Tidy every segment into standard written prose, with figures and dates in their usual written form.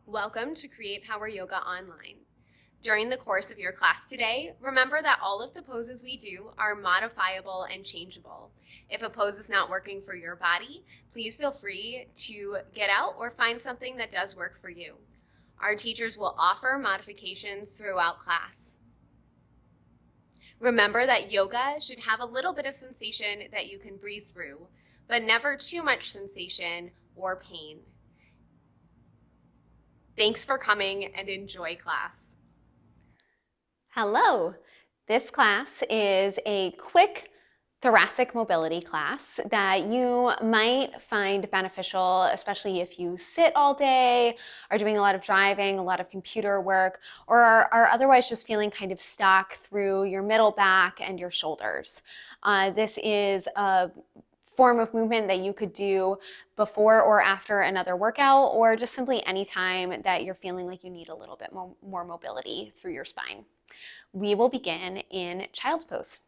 Welcome to Create Power Yoga Online. During the course of your class today, remember that all of the poses we do are modifiable and changeable. If a pose is not working for your body, please feel free to get out or find something that does work for you. Our teachers will offer modifications throughout class. Remember that yoga should have a little bit of sensation that you can breathe through, but never too much sensation or pain. Thanks for coming and enjoy class. Hello, this class is a quick thoracic mobility class that you might find beneficial, especially if you sit all day, are doing a lot of driving, a lot of computer work, or are otherwise just feeling kind of stuck through your middle back and your shoulders. This is a form of movement that you could do before or after another workout, or just simply any time that you're feeling like you need a little bit more mobility through your spine. We will begin in child's pose.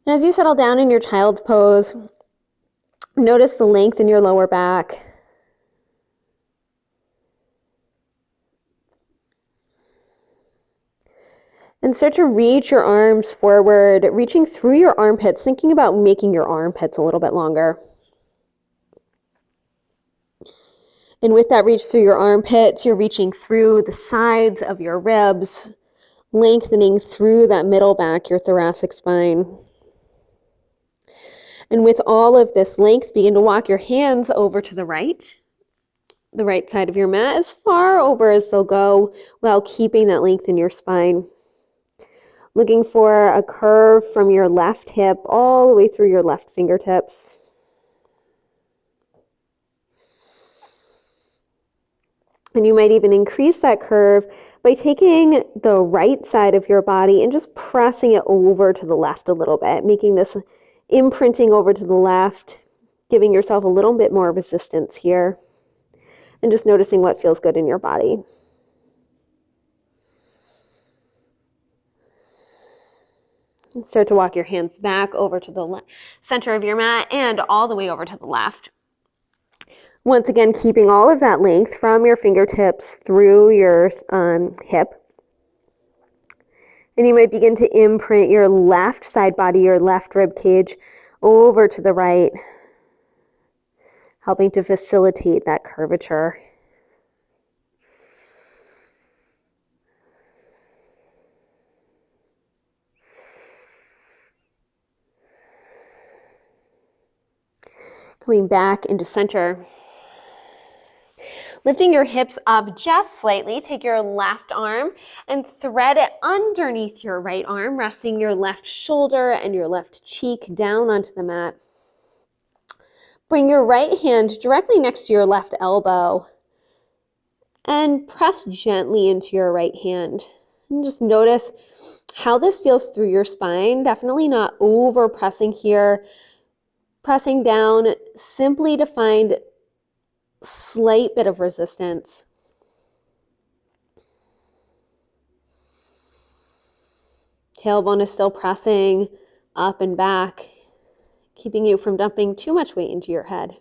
As you settle down in your child's pose, notice the length in your lower back. And start to reach your arms forward, reaching through your armpits, thinking about making your armpits a little bit longer. And with that reach through your armpits, you're reaching through the sides of your ribs, lengthening through that middle back, your thoracic spine. And with all of this length, begin to walk your hands over to the right side of your mat, as far over as they'll go while keeping that length in your spine. Looking for a curve from your left hip all the way through your left fingertips. And you might even increase that curve by taking the right side of your body and just pressing it over to the left a little bit, making this imprinting over to the left, giving yourself a little bit more resistance here, and just noticing what feels good in your body. And start to walk your hands back over to the center of your mat and all the way over to the left. Once again, keeping all of that length from your fingertips through your hip. And you might begin to imprint your left side body, your left rib cage, over to the right, helping to facilitate that curvature. Coming back into center. Lifting your hips up just slightly, take your left arm and thread it underneath your right arm, resting your left shoulder and your left cheek down onto the mat. Bring your right hand directly next to your left elbow and press gently into your right hand. And just notice how this feels through your spine. Definitely not over pressing here. Pressing down simply to find slight bit of resistance. Tailbone is still pressing up and back, keeping you from dumping too much weight into your head.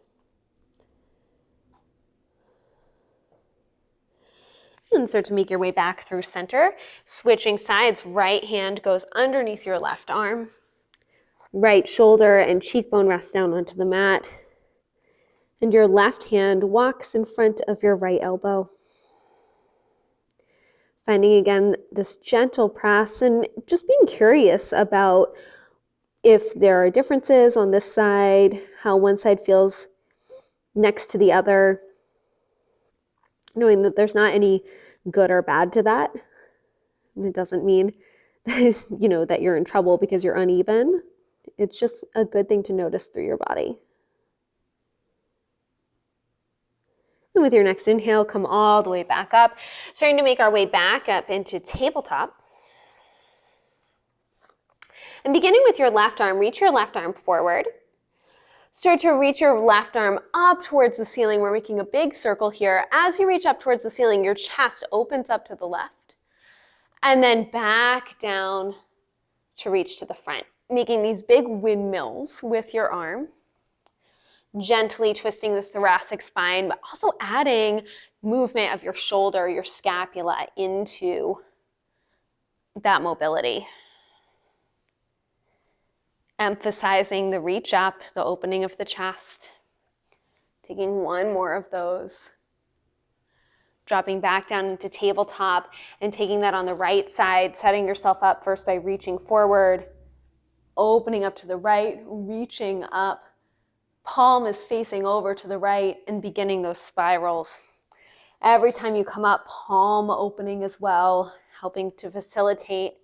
And start to make your way back through center. Switching sides, right hand goes underneath your left arm. Right shoulder and cheekbone rest down onto the mat. And your left hand walks in front of your right elbow. Finding again this gentle press and just being curious about if there are differences on this side, how one side feels next to the other. Knowing that there's not any good or bad to that. And it doesn't mean that, that you're in trouble because you're uneven. It's just a good thing to notice through your body. And with your next inhale, come all the way back up, starting to make our way back up into tabletop. And beginning with your left arm, reach your left arm forward. Start to reach your left arm up towards the ceiling. We're making a big circle here. As you reach up towards the ceiling, your chest opens up to the left. And then back down to reach to the front. making these big windmills with your arm, gently twisting the thoracic spine, but also adding movement of your shoulder, your scapula into that mobility. Emphasizing the reach up, the opening of the chest. Taking one more of those. Dropping back down into tabletop and taking that on the right side, setting yourself up first by reaching forward, opening up to the right, reaching up. Palm is facing over to the right and beginning those spirals. Every time you come up, palm opening as well, helping to facilitate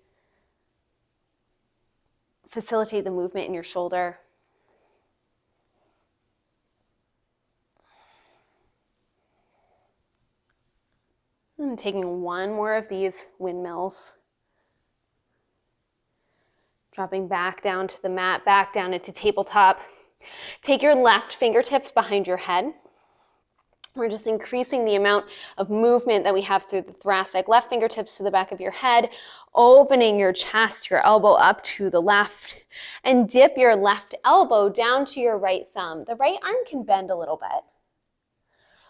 the movement in your shoulder. And taking one more of these windmills. Dropping back down to the mat, back down into tabletop. Take your left fingertips behind your head. We're just increasing the amount of movement that we have through the thoracic. Left fingertips to the back of your head, opening your chest, your elbow up to the left, and dip your left elbow down to your right thumb. The right arm can bend a little bit.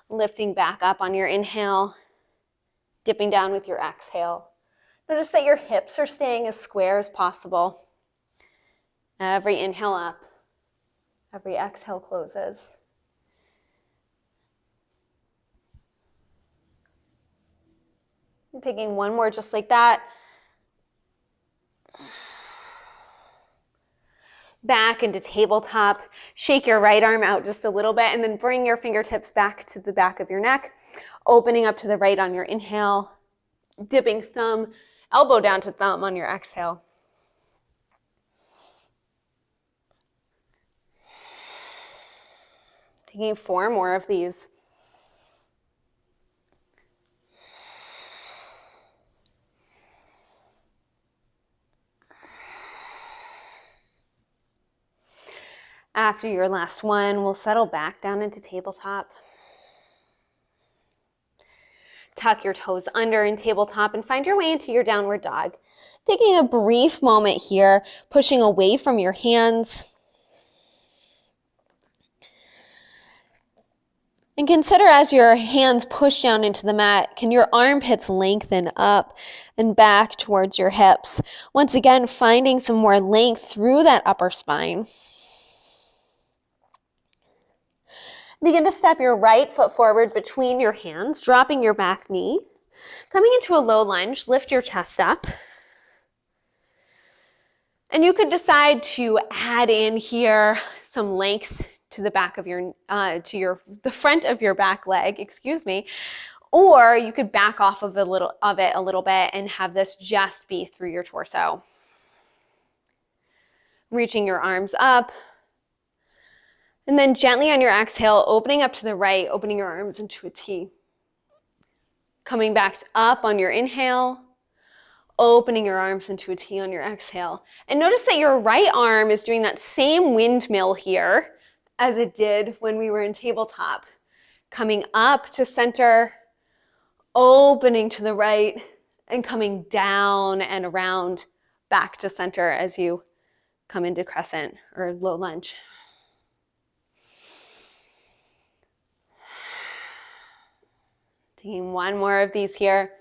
Lifting back up on your inhale, dipping down with your exhale. Notice that your hips are staying as square as possible. Every inhale up, every exhale closes. And taking one more just like that. Back into tabletop. Shake your right arm out just a little bit and then bring your fingertips back to the back of your neck. Opening up to the right on your inhale. Dipping thumb, elbow down to thumb on your exhale. Taking four more of these. After your last one, we'll settle back down into tabletop. Tuck your toes under in tabletop and find your way into your downward dog. Taking a brief moment here, pushing away from your hands. And consider as your hands push down into the mat, can your armpits lengthen up and back towards your hips? Once again, finding some more length through that upper spine. Begin to step your right foot forward between your hands, dropping your back knee. Coming into a low lunge, lift your chest up. And you could decide to add in here some length to the back of your, the front of your back leg, or you could back off of it a little bit and have this just be through your torso. Reaching your arms up. And then gently on your exhale, opening up to the right, opening your arms into a T. Coming back up on your inhale, opening your arms into a T on your exhale. And notice that your right arm is doing that same windmill here as it did when we were in tabletop. Coming up to center, opening to the right, and coming down and around back to center as you come into crescent or low lunge. Taking one more of these here.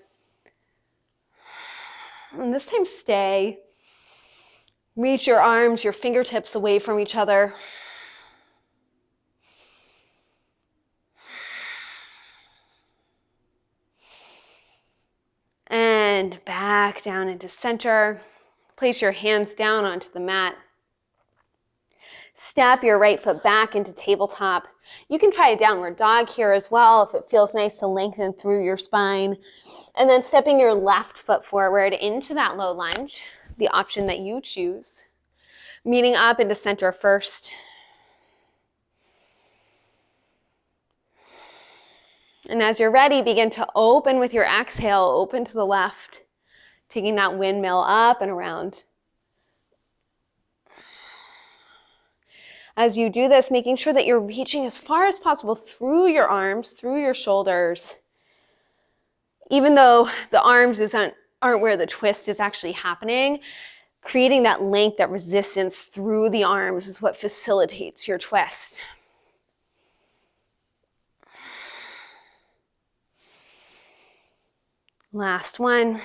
And this time stay. Reach your arms, your fingertips away from each other. And back down into center. Place your hands down onto the mat. Step your right foot back into tabletop. You can try a downward dog here as well if it feels nice to lengthen through your spine. And then stepping your left foot forward into that low lunge, the option that you choose. Meeting up into center first. And as you're ready, begin to open with your exhale, open to the left, taking that windmill up and around. As you do this, making sure that you're reaching as far as possible through your arms, through your shoulders. Even though the arms aren't where the twist is actually happening, Creating that length, that resistance through the arms is what facilitates your twist. Last one.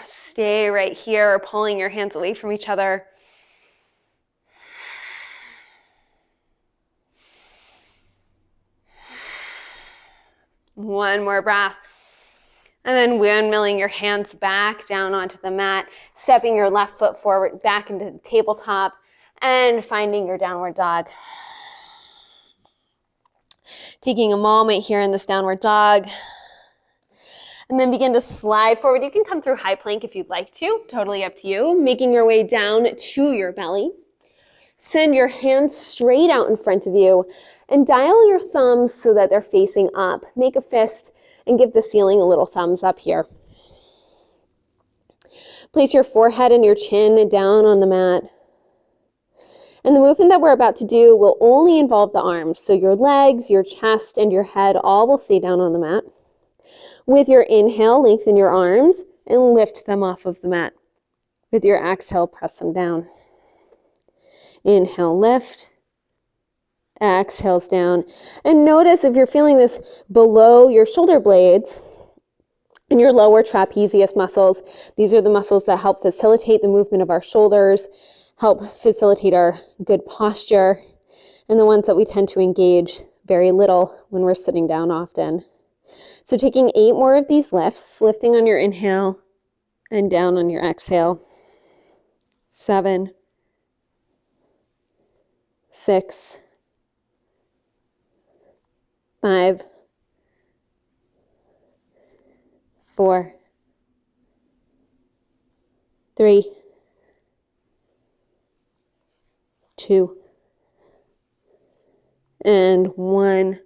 Stay right here, pulling your hands away from each other. One more breath. And then windmilling your hands back down onto the mat, stepping your left foot forward back into the tabletop, and finding your downward dog. Taking a moment here in this downward dog. And then begin to slide forward. You can come through high plank if you'd like to, totally up to you. Making your way down to your belly. Send your hands straight out in front of you and dial your thumbs so that they're facing up. Make a fist and give the ceiling a little thumbs up here. Place your forehead and your chin down on the mat. And the movement that we're about to do will only involve the arms. So your legs, your chest, and your head all will stay down on the mat. With your inhale, lengthen your arms and lift them off of the mat. With your exhale, press them down. Inhale, lift. Exhales down. And notice if you're feeling this below your shoulder blades and your lower trapezius muscles, these are the muscles that help facilitate the movement of our shoulders, help facilitate our good posture, and the ones that we tend to engage very little when we're sitting down often. So taking 8 more of these lifts, lifting on your inhale and down on your exhale. 7, 6, 5, 4, 3, 2, and 1.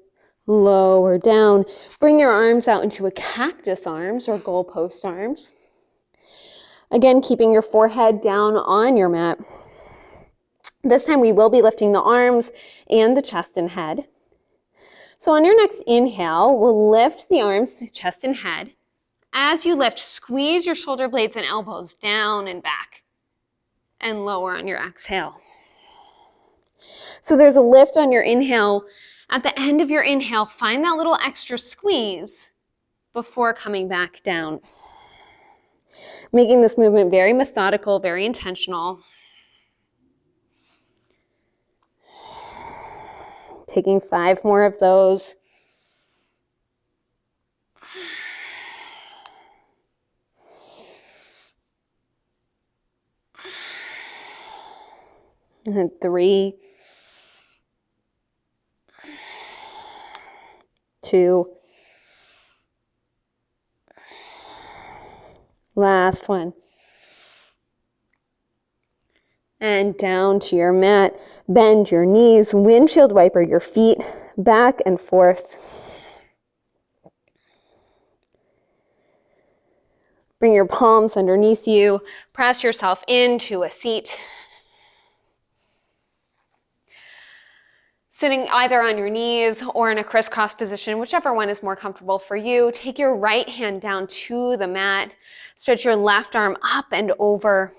Lower down. Bring your arms out into a cactus arms or goalpost arms. Again, keeping your forehead down on your mat. This time we will be lifting the arms and the chest and head. So on your next inhale, we'll lift the arms, chest and head. As you lift, squeeze your shoulder blades and elbows down and back, and lower on your exhale. So there's a lift on your inhale. At the end of your inhale, find that little extra squeeze before coming back down. Making this movement very methodical, very intentional. Taking 5 more of those. And then 3, 2, last one. And down to your mat. Bend your knees, windshield wiper your feet back and forth. Bring your palms underneath you. Press yourself into a seat. Sitting either on your knees or in a crisscross position, whichever one is more comfortable for you. Take your right hand down to the mat. Stretch your left arm up and over.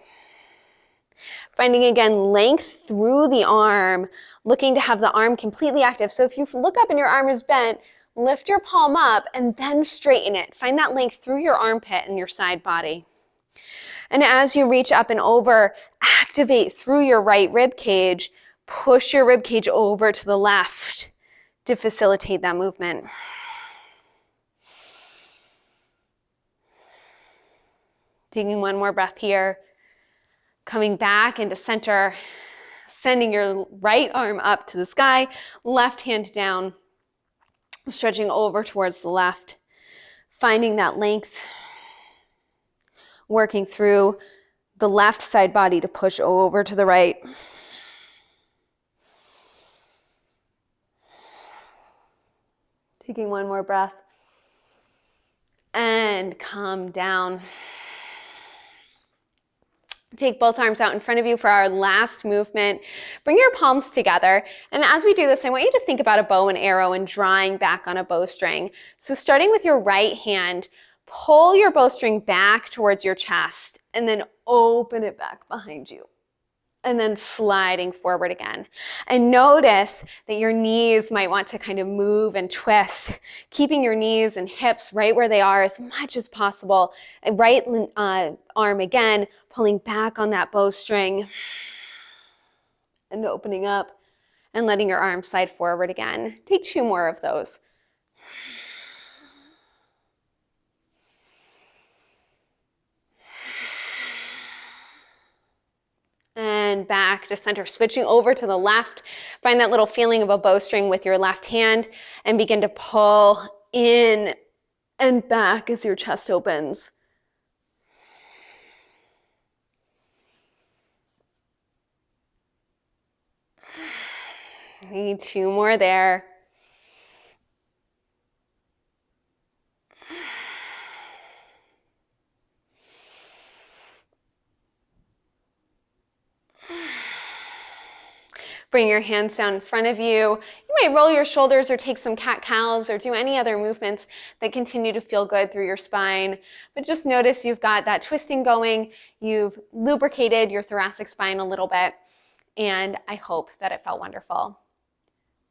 Finding again length through the arm, looking to have the arm completely active. So if you look up and your arm is bent, lift your palm up and then straighten it. Find that length through your armpit and your side body. And as you reach up and over, activate through your right rib cage. Push your rib cage over to the left to facilitate that movement. Taking one more breath here. Coming back into center, sending your right arm up to the sky, left hand down, stretching over towards the left, finding that length, working through the left side body to push over to the right. Taking one more breath and come down. Take both arms out in front of you for our last movement. Bring your palms together. And as we do this, I want you to think about a bow and arrow and drawing back on a bowstring. So starting with your right hand, pull your bowstring back towards your chest. and then open it back behind you. And then sliding forward again. And notice that your knees might want to kind of move and twist, keeping your knees and hips right where they are as much as possible. And right arm again, pulling back on that bowstring and opening up and letting your arm slide forward again. Take 2 more of those. And back to center, switching over to the left. Find that little feeling of a bowstring with your left hand and begin to pull in and back as your chest opens. Need 2 more there. Bring your hands down in front of you. You might roll your shoulders or take some cat-cows or do any other movements that continue to feel good through your spine. But just notice you've got that twisting going. You've lubricated your thoracic spine a little bit. And I hope that it felt wonderful.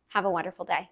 Have a wonderful day.